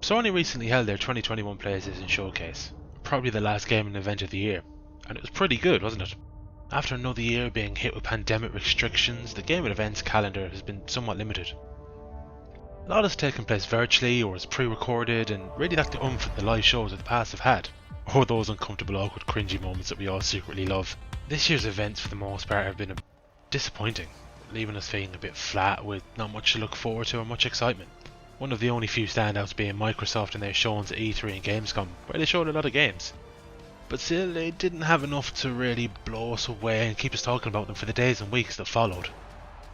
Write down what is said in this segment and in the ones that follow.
Sony recently held their 2021 PlayStation Showcase, probably the last gaming event of the year, and it was pretty good, wasn't it? After another year being hit with pandemic restrictions, the gaming events calendar has been somewhat limited. A lot has taken place virtually or is pre-recorded and really lacked the oomph that the live shows of the past have had, or those uncomfortable, awkward, cringy moments that we all secretly love. This year's events for the most part have been disappointing, leaving us feeling a bit flat with not much to look forward to or much excitement. One of the only few standouts being Microsoft and their showings at E3 and Gamescom, where they showed a lot of games. But still, they didn't have enough to really blow us away and keep us talking about them for the days and weeks that followed.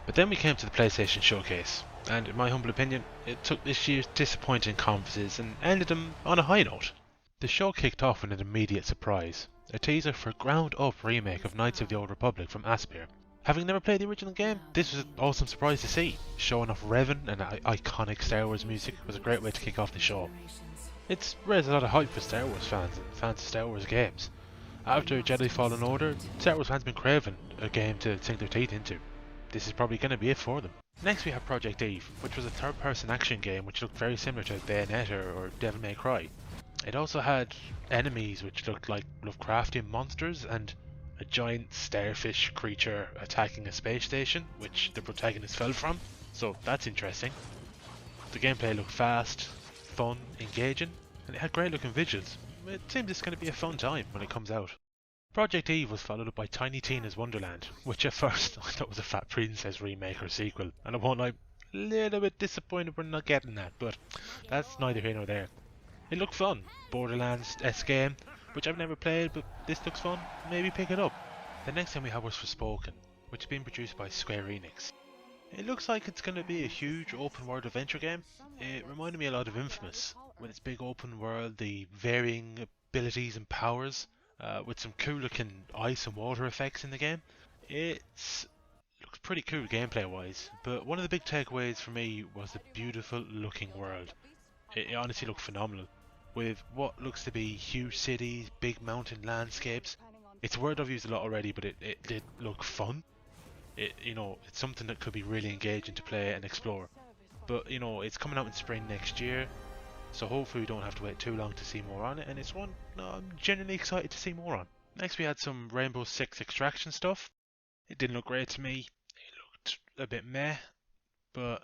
But then we came to the PlayStation Showcase, and in my humble opinion, it took this year's disappointing conferences and ended them on a high note. The show kicked off with an immediate surprise, a teaser for a ground-up remake of Knights of the Old Republic from Aspyr. Having never played the original game, this was an awesome surprise to see. Showing off Revan and iconic Star Wars music was a great way to kick off the show. It's raised a lot of hype for Star Wars fans and fans of Star Wars games. After Jedi Fallen Order, Star Wars fans have been craving a game to sink their teeth into. This is probably going to be it for them. Next we have Project Eve, which was a third-person action game which looked very similar to Bayonetta or Devil May Cry. It also had enemies which looked like Lovecraftian monsters and a giant starfish creature attacking a space station, which the protagonist fell from, so that's interesting. The gameplay looked fast, fun, engaging, and it had great looking visuals. It seems it's going to be a fun time when it comes out. Project Eve was followed up by Tiny Tina's Wonderland, which at first I thought was a Fat Princess remake or sequel, and I won't lie, a little bit disappointed we're not getting that, but that's neither here nor there. It looked fun, Borderlands-esque game, which I've never played, but this looks fun, maybe pick it up. The next thing we had was Forspoken, which is being produced by Square Enix. It looks like it's going to be a huge open world adventure game. It reminded me a lot of Infamous, with its big open world, the varying abilities and powers, with some cool looking ice and water effects in the game. It looks pretty cool gameplay wise, but one of the big takeaways for me was the beautiful looking world. It honestly looked phenomenal, with what looks to be huge cities, big mountain landscapes. It's a word I've used a lot already, but it did look fun. It's something that could be really engaging to play and explore. But it's coming out in spring next year, so hopefully we don't have to wait too long to see more on it, and it's one I'm genuinely excited to see more on. Next we had some Rainbow Six Extraction stuff. It didn't look great to me. It looked a bit meh, but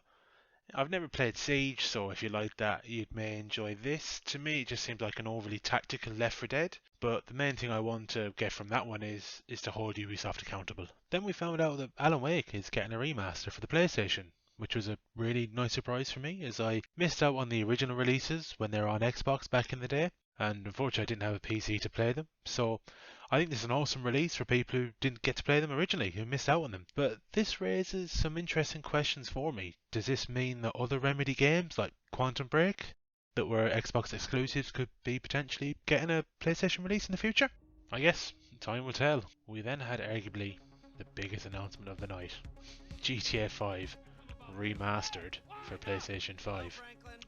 I've never played Siege, so if you like that, you may enjoy this. To me, it just seems like an overly tactical Left 4 Dead, but the main thing I want to get from that one is to hold Ubisoft accountable. Then we found out that Alan Wake is getting a remaster for the PlayStation, which was a really nice surprise for me, as I missed out on the original releases when they were on Xbox back in the day, and unfortunately I didn't have a PC to play them, so I think this is an awesome release for people who didn't get to play them originally, who missed out on them. But this raises some interesting questions for me. Does this mean that other Remedy games like Quantum Break, that were Xbox exclusives, could be potentially getting a PlayStation release in the future? I guess time will tell. We then had arguably the biggest announcement of the night. GTA 5 remastered for PlayStation 5.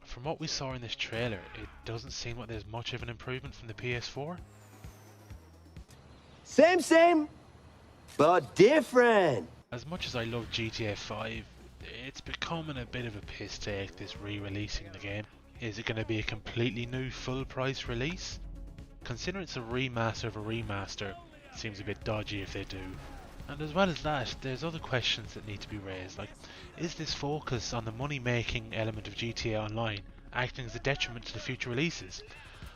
From what we saw in this trailer, it doesn't seem like there's much of an improvement from the PS4. Same, but different. As much as I love GTA 5, it's becoming a bit of a piss take, this re-releasing the game. Is it going to be a completely new full price release? Considering it's a remaster of a remaster, it seems a bit dodgy if they do. And as well as that, there's other questions that need to be raised, like, is this focus on the money making element of GTA Online acting as a detriment to the future releases?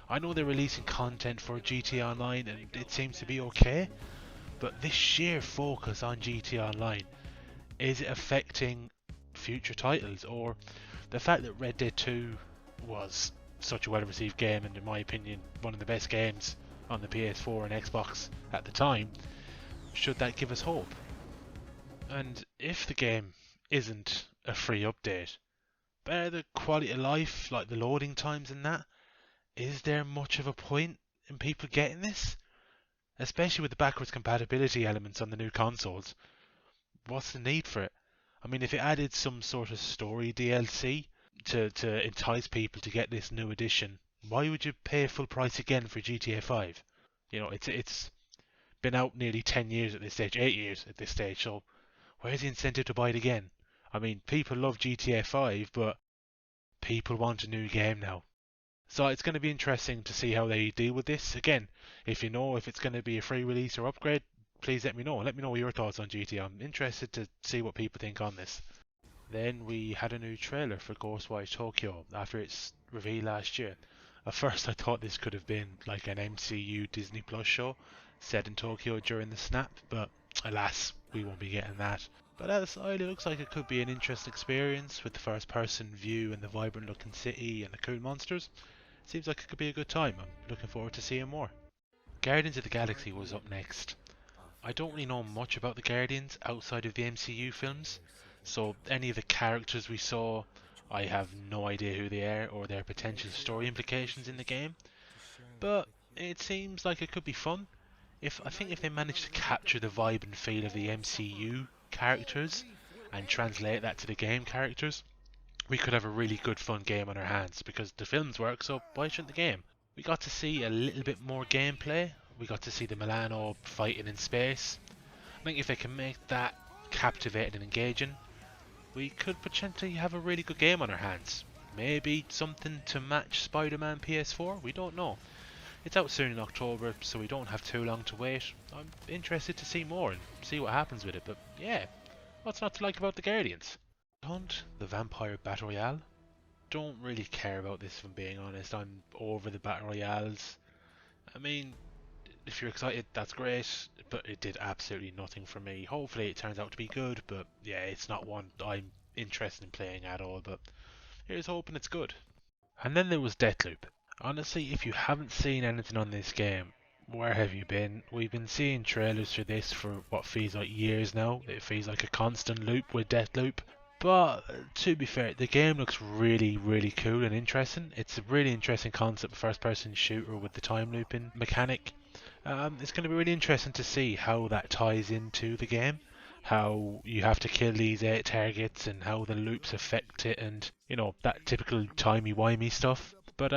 I know they're releasing content for GTA Online and it seems to be okay, but this sheer focus on GTA Online, is it affecting future titles? Or the fact that Red Dead 2 was such a well received game, and in my opinion one of the best games on the PS4 and Xbox at the time, should that give us hope? And if the game isn't a free update, better the quality of life, like the loading times and that, is there much of a point in people getting this? Especially with the backwards compatibility elements on the new consoles. What's the need for it? I mean, if it added some sort of story DLC to entice people to get this new edition, why would you pay full price again for GTA 5? It's been out nearly 10 years at this stage, 8 years at this stage, so where's the incentive to buy it again? I mean, people love GTA 5, but people want a new game now. So it's going to be interesting to see how they deal with this. Again, if you know if it's going to be a free release or upgrade, please let me know. Let me know your thoughts on GTA. I'm interested to see what people think on this. Then we had a new trailer for Ghostwire Tokyo after its reveal last year. At first I thought this could have been like an MCU Disney Plus show set in Tokyo during the snap, but alas, we won't be getting that. But outside it looks like it could be an interesting experience with the first person view and the vibrant looking city and the cool monsters. Seems like it could be a good time. I'm looking forward to seeing more. Guardians of the Galaxy was up next. I don't really know much about the Guardians outside of the MCU films, so any of the characters we saw, I have no idea who they are or their potential story implications in the game. But it seems like it could be fun. I think if they manage to capture the vibe and feel of the MCU characters and translate that to the game characters, we could have a really good fun game on our hands because the films work, so why shouldn't the game? We got to see a little bit more gameplay. We got to see the Milano fighting in space. I think if they can make that captivating and engaging, we could potentially have a really good game on our hands. Maybe something to match SpiderMan PS4, we don't know. It's out soon in October, so we don't have too long to wait. I'm interested to see more and see what happens with it, but yeah, what's not to like about the Guardians? Hunt, the Vampire Battle Royale. Don't really care about this if I'm being honest. I'm over the Battle Royales. I mean, if you're excited, that's great, but it did absolutely nothing for me. Hopefully it turns out to be good, but yeah, it's not one I'm interested in playing at all, but here's hoping it's good. And then there was Deathloop. Honestly, if you haven't seen anything on this game, where have you been? We've been seeing trailers for this for what feels like years now. It feels like a constant loop with Deathloop. But to be fair, the game looks really, really cool and interesting. It's a really interesting concept, first person shooter with the time looping mechanic. It's going to be really interesting to see how that ties into the game, how you have to kill these 8 targets and how the loops affect it, and you know that typical timey-wimey stuff. But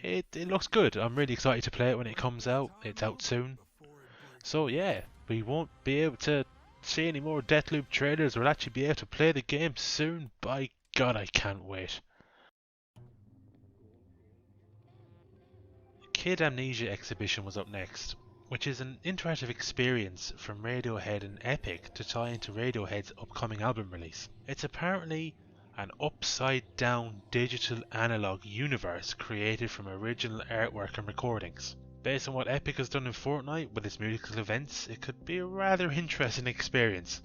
it looks good. I'm really excited to play it when it comes out. It's out soon. So yeah, we won't be able to see any more Deathloop trailers. We'll actually be able to play the game soon. By God, I can't wait. Kid Amnesia Exhibition was up next, which is an interactive experience from Radiohead and Epic to tie into Radiohead's upcoming album release. It's apparently an upside down digital analog universe created from original artwork and recordings. Based on what Epic has done in Fortnite with its musical events, it could be a rather interesting experience,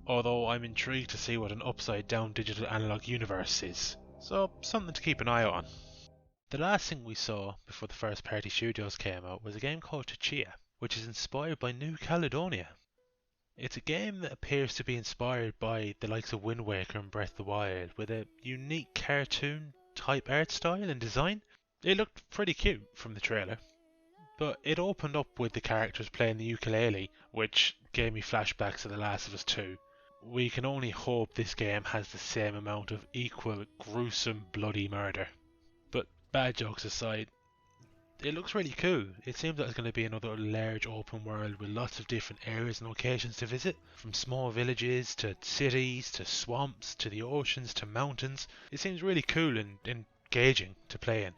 although I'm intrigued to see what an upside down digital analog universe is, so something to keep an eye on. The last thing we saw before the first party studios came out was a game called Chia, which is inspired by New Caledonia. It's a game that appears to be inspired by the likes of Wind Waker and Breath of the Wild, with a unique cartoon type art style and design. It looked pretty cute from the trailer, but it opened up with the characters playing the ukulele, which gave me flashbacks to The Last of Us 2. We can only hope this game has the same amount of equal gruesome bloody murder. But bad jokes aside, it looks really cool. It seems like it's going to be another large open world with lots of different areas and locations to visit, from small villages to cities to swamps to the oceans to mountains. It seems really cool and engaging to play in.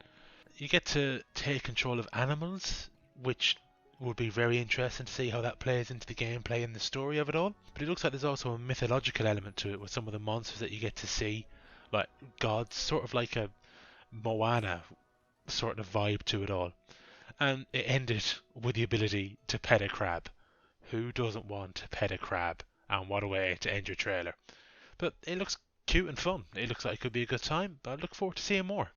You get to take control of animals, which would be very interesting to see how that plays into the gameplay and the story of it all. But it looks like there's also a mythological element to it with some of the monsters that you get to see, like gods, sort of like a Moana sort of vibe to it all. And it ended with the ability to pet a crab. Who doesn't want to pet a crab? And what a way to end your trailer. But it looks cute and fun. It looks like it could be a good time, but I look forward to seeing more.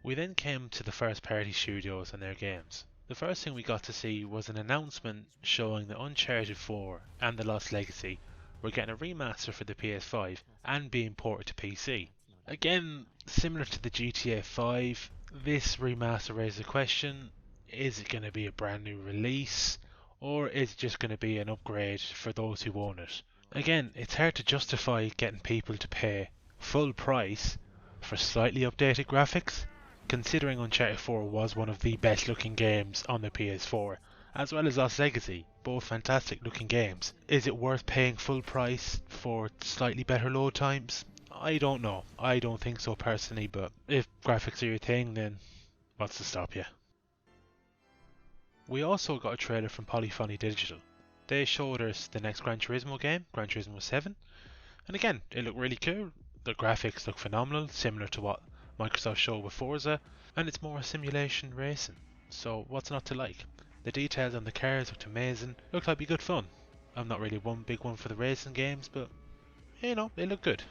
We then came to the first party studios and their games. The first thing we got to see was an announcement showing that Uncharted 4 and The Lost Legacy were getting a remaster for the PS5 and being ported to PC. Again, similar to the GTA 5, this remaster raises a question: is it going to be a brand new release, or is it just going to be an upgrade for those who own it? Again, it's hard to justify getting people to pay full price for slightly updated graphics, considering Uncharted 4 was one of the best looking games on the PS4, as well as Lost Legacy, both fantastic looking games. Is it worth paying full price for slightly better load times? I don't know. I don't think so personally, but if graphics are your thing, then What's to stop you? We also got a trailer from Polyphony Digital. They showed us the next Gran Turismo game, Gran Turismo 7, and again, it looked really cool. The graphics look phenomenal, similar to what Microsoft showed with Forza, and it's more simulation racing, so what's not to like? The details on the cars looked amazing, looked like it'd be good fun. I'm not really one big one for the racing games, but you know, they look good.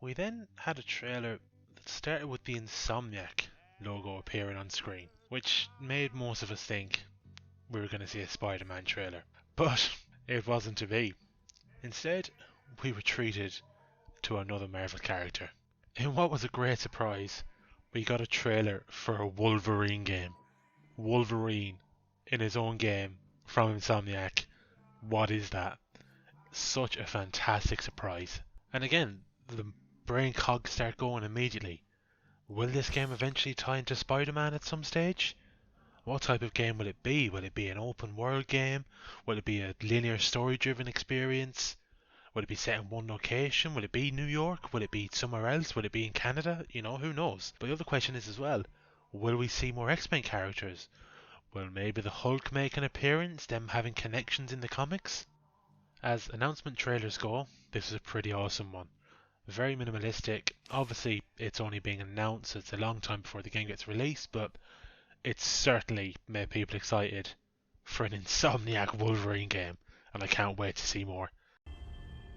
We then had a trailer that started with the Insomniac logo appearing on screen, which made most of us think we were going to see a Spider-Man trailer. But it wasn't to be. Instead, we were treated to another Marvel character. In what was a great surprise, we got a trailer for a Wolverine game. Wolverine in his own game from Insomniac. What is that? Such a fantastic surprise. And again, the brain cogs start going immediately. Will this game eventually tie into Spider-Man at some stage? What type of game will it be? Will it be an open world game? Will it be a linear story driven experience? Will it be set in one location? Will it be New York? Will it be somewhere else? Will it be in Canada? You know, who knows? But the other question is as well, will we see more X-Men characters? Will maybe the Hulk make an appearance, them having connections in the comics? As announcement trailers go, this is a pretty awesome one. Very minimalistic. Obviously, it's only being announced, so it's a long time before the game gets released, but it's certainly made people excited for an Insomniac Wolverine game, and I can't wait to see more.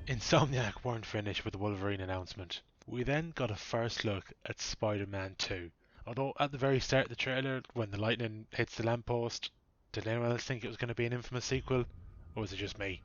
Insomniac weren't finished with the Wolverine announcement. We then got a first look at Spider-Man 2. Although at the very start of the trailer, when the lightning hits the lamppost, did anyone else think it was going to be an infamous sequel? Or was it just me?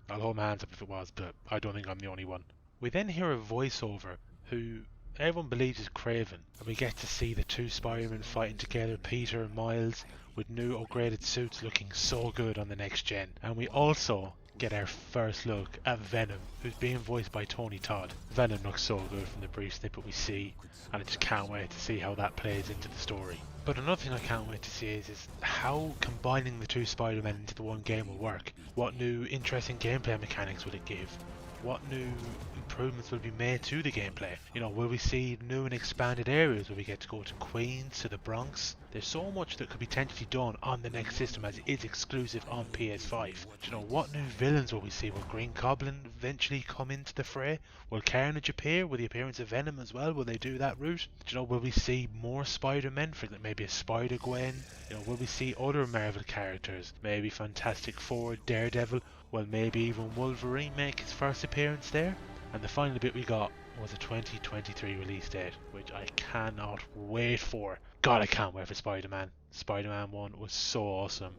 I'll hold my hands up if it was, but I don't think I'm the only one. We then hear a voiceover who everyone believes is Craven, and we get to see the two Spider-Men fighting together, Peter and Miles, with new upgraded suits looking so good on the next gen. And we also get our first look at Venom, who's being voiced by Tony Todd. Venom looks so good from the brief snippet we see, and I just can't wait to see how that plays into the story. But another thing I can't wait to see is how combining the two Spider-Men into the one game will work. What new interesting gameplay mechanics will it give? What new improvements will be made to the gameplay? You know, will we see new and expanded areas? Will we get to go to Queens, to the Bronx? There's so much that could be potentially done on the next system as it is exclusive on PS5. You know, what new villains will we see? Will Green Goblin eventually come into the fray? Will Carnage appear? Will the appearance of Venom as well? Will they do that route? You know, will we see more Spider-Men? For maybe a Spider-Gwen? You know, will we see other Marvel characters? Maybe Fantastic Four, Daredevil? Well, maybe even Wolverine make his first appearance there? And the final bit we got was a 2023 release date, which I cannot wait for. God, I can't wait for Spider-Man. Spider-Man 1 was so awesome.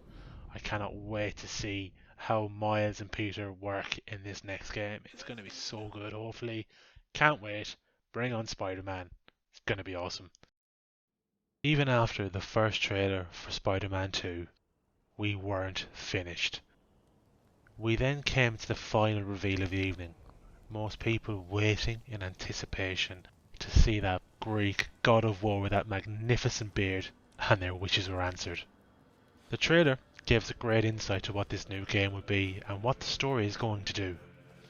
I cannot wait to see how Miles and Peter work in this next game. It's going to be so good, hopefully. Can't wait. Bring on Spider-Man. It's going to be awesome. Even after the first trailer for Spider-Man 2, we weren't finished. We then came to the final reveal of the evening. Most people waiting in anticipation to see that Greek god of war with that magnificent beard, and their wishes were answered. The trailer gave us a great insight to what this new game would be and what the story is going to do.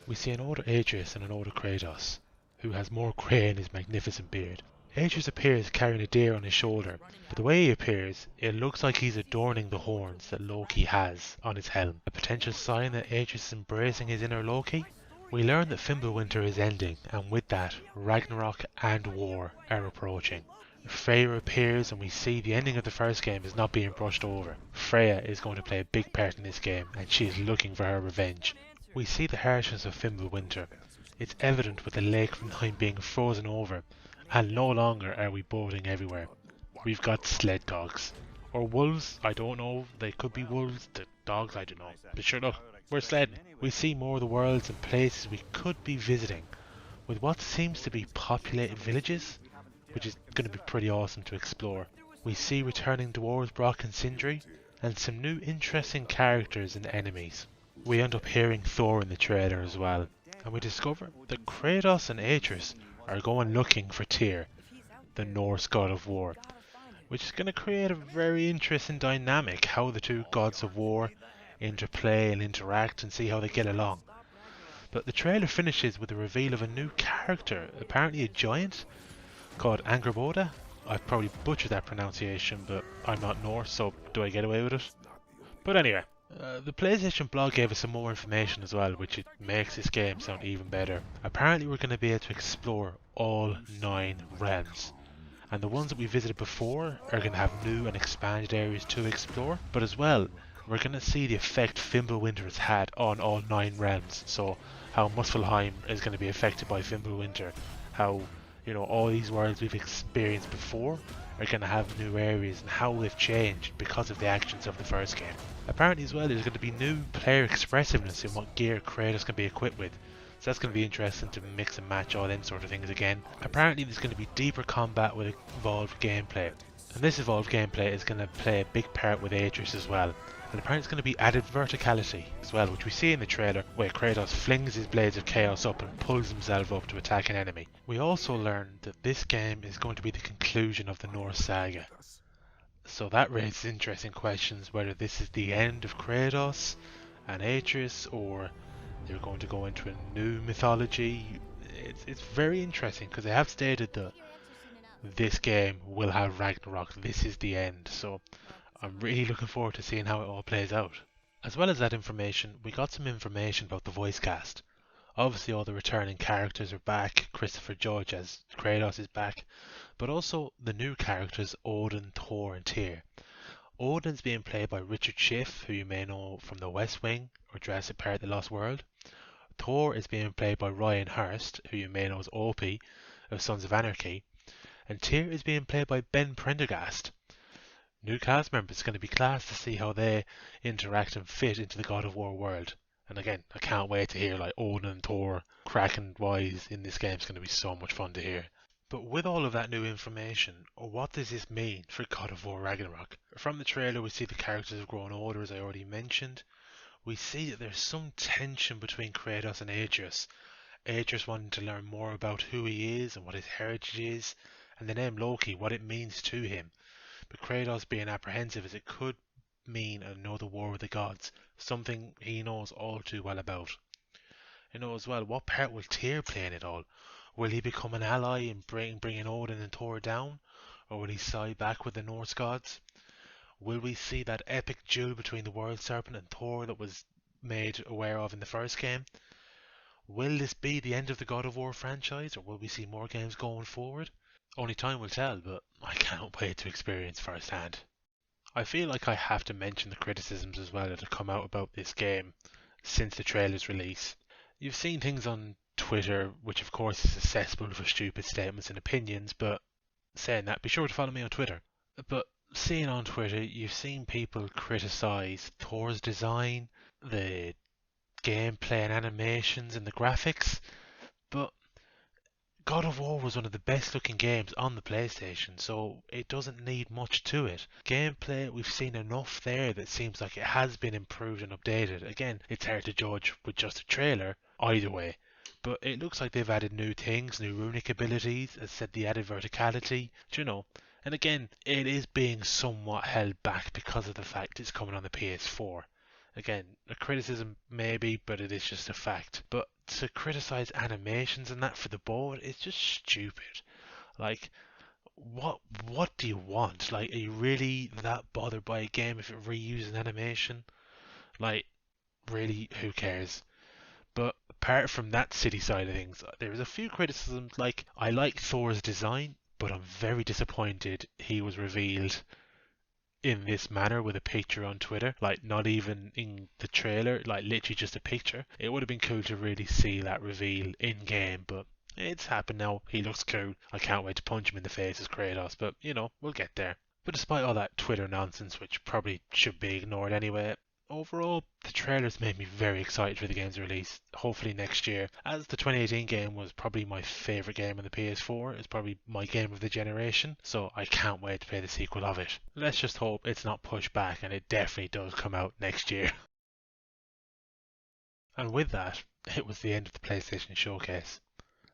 We see an older Atreus and an older Kratos, who has more grey in his magnificent beard. Atreus appears carrying a deer on his shoulder, but the way he appears, it looks like he's adorning the horns that Loki has on his helm. A potential sign that Atreus is embracing his inner Loki? We learn that Fimbulwinter is ending, and with that, Ragnarok and war are approaching. Freya appears, and we see the ending of the first game is not being brushed over. Freya is going to play a big part in this game, and she is looking for her revenge. We see the harshness of Fimbulwinter. It's evident with the lake from Nine being frozen over, and no longer are we boating everywhere. We've got sled dogs. Or wolves, I don't know, they could be wolves, the dogs, I don't know. But sure, look, we're sledding. We see more of the worlds and places we could be visiting, with what seems to be populated villages, which is going to be pretty awesome to explore. We see returning dwarves Brock and Sindri, and some new interesting characters and enemies. We end up hearing Thor in the trailer as well, and we discover that Kratos and Atreus are going looking for Tyr, the Norse god of war, which is going to create a very interesting dynamic, how the two gods of war interplay and interact and see how they get along. But the trailer finishes with the reveal of a new character, apparently a giant, called Angrboda. I've probably butchered that pronunciation, but I'm not Norse, so do I get away with it? But anyway, the PlayStation blog gave us some more information as well, which it makes this game sound even better. Apparently we're going to be able to explore all 9 realms. And the ones that we visited before are going to have new and expanded areas to explore. But as well, we're going to see the effect Fimbulwinter has had on all 9 realms. So how Muspelheim is going to be affected by Fimbulwinter. How, you know, all these worlds we've experienced before are going to have new areas and how they've changed because of the actions of the first game. Apparently as well, there's going to be new player expressiveness in what gear Kratos can be equipped with. So that's going to be interesting to mix and match all them sort of things again. Apparently there's going to be deeper combat with evolved gameplay. And this evolved gameplay is going to play a big part with Atreus as well. And apparently it's going to be added verticality as well, which we see in the trailer where Kratos flings his blades of chaos up and pulls himself up to attack an enemy. We also learned that this game is going to be the conclusion of the Norse saga. So that raises interesting questions whether this is the end of Kratos and Atreus, or they're going to go into a new mythology. It's very interesting because they have stated that this game will have Ragnarok. This is the end. So I'm really looking forward to seeing how it all plays out. As well as that information, we got some information about the voice cast. Obviously all the returning characters are back. Christopher Judge as Kratos is back. But also the new characters Odin, Thor and Tyr. Odin's being played by Richard Schiff, who you may know from The West Wing or Jurassic Park The Lost World. Thor is being played by Ryan Hurst, who you may know as Opie of Sons of Anarchy. And Tyr is being played by Ben Prendergast. New cast members. It's going to be class to see how they interact and fit into the God of War world. And again, I can't wait to hear like Odin and Thor cracking wise in this game. It's going to be so much fun to hear. But with all of that new information, what does this mean for God of War Ragnarok? From the trailer we see the characters have grown older, as I already mentioned. We see that there's some tension between Kratos and Atreus. Atreus wanting to learn more about who he is and what his heritage is, and the name Loki, what it means to him. But Kratos being apprehensive as it could mean another war with the gods, something he knows all too well about. You know as well, what part will Tyr play in it all? Will he become an ally in bringing Odin and Thor down? Or will he side back with the Norse gods? Will we see that epic duel between the World Serpent and Thor that was made aware of in the first game? Will this be the end of the God of War franchise, or will we see more games going forward? Only time will tell, but I can't wait to experience firsthand. I feel like I have to mention the criticisms as well that have come out about this game since the trailer's release. You've seen things on Twitter, which of course is a cesspool for stupid statements and opinions, but saying that, be sure to follow me on Twitter. But seeing on Twitter, you've seen people criticise Thor's design, the gameplay and animations and the graphics, but God of War was one of the best looking games on the PlayStation, so it doesn't need much to it. Gameplay, we've seen enough there that seems like it has been improved and updated. Again, it's hard to judge with just a trailer, either way. But it looks like they've added new things, new runic abilities, as said the added verticality, you know. And again, it is being somewhat held back because of the fact it's coming on the PS4. Again, a criticism maybe, but it is just a fact. But to criticize animations and that for the board, it's just stupid. Like, what do you want? Like, are you really that bothered by a game if it reuses an animation? Like, really, who cares? But apart from that city side of things, there's a few criticisms. Like, I like Thor's design, but I'm very disappointed he was revealed in this manner with a picture on Twitter. Like, not even in the trailer, like literally just a picture. It would have been cool to really see that reveal in game, but it's happened now. He looks cool. I can't wait to punch him in the face as Kratos, but you know, we'll get there. But despite all that Twitter nonsense, which probably should be ignored anyway, overall, the trailers made me very excited for the game's release, hopefully next year. As the 2018 game was probably my favourite game on the PS4, it's probably my game of the generation, so I can't wait to play the sequel of it. Let's just hope it's not pushed back and it definitely does come out next year. And with that, it was the end of the PlayStation Showcase.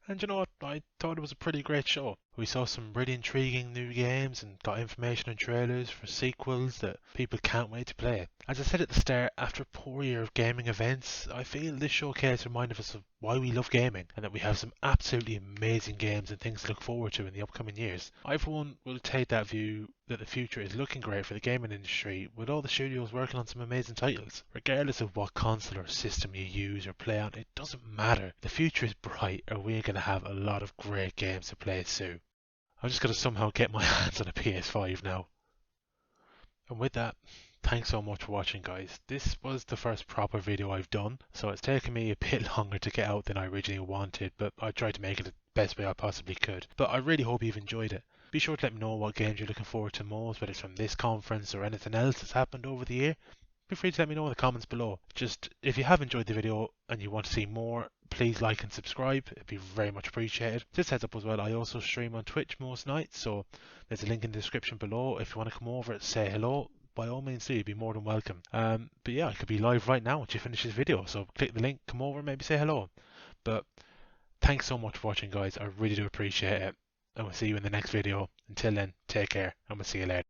And you know what? I thought it was a pretty great show. We saw some really intriguing new games and got information and trailers for sequels that people can't wait to play. As I said at the start, after a poor year of gaming events, I feel this showcase reminded us of why we love gaming and that we have some absolutely amazing games and things to look forward to in the upcoming years. I, for one, will take that view that the future is looking great for the gaming industry, with all the studios working on some amazing titles. Regardless of what console or system you use or play on, it doesn't matter. The future is bright, and we're going to have a lot of great games to play soon. I'm just going to somehow get my hands on a PS5 now. And with that, thanks so much for watching, guys. This was the first proper video I've done, so it's taken me a bit longer to get out than I originally wanted, but I tried to make it the best way I possibly could. But I really hope you've enjoyed it. Be sure to let me know what games you're looking forward to most, whether it's from this conference or anything else that's happened over the year. Feel free to let me know in the comments below. Just, if you have enjoyed the video and you want to see more, please like and subscribe. It'd be very much appreciated. Just heads up as well, I also stream on Twitch most nights, so there's a link in the description below. If you want to come over and say hello, by all means do, you'd be more than welcome. But yeah, I could be live right now once you finish this video, so click the link, come over, maybe say hello. But thanks so much for watching, guys. I really do appreciate it, and we'll see you in the next video. Until then, take care, and we'll see you later.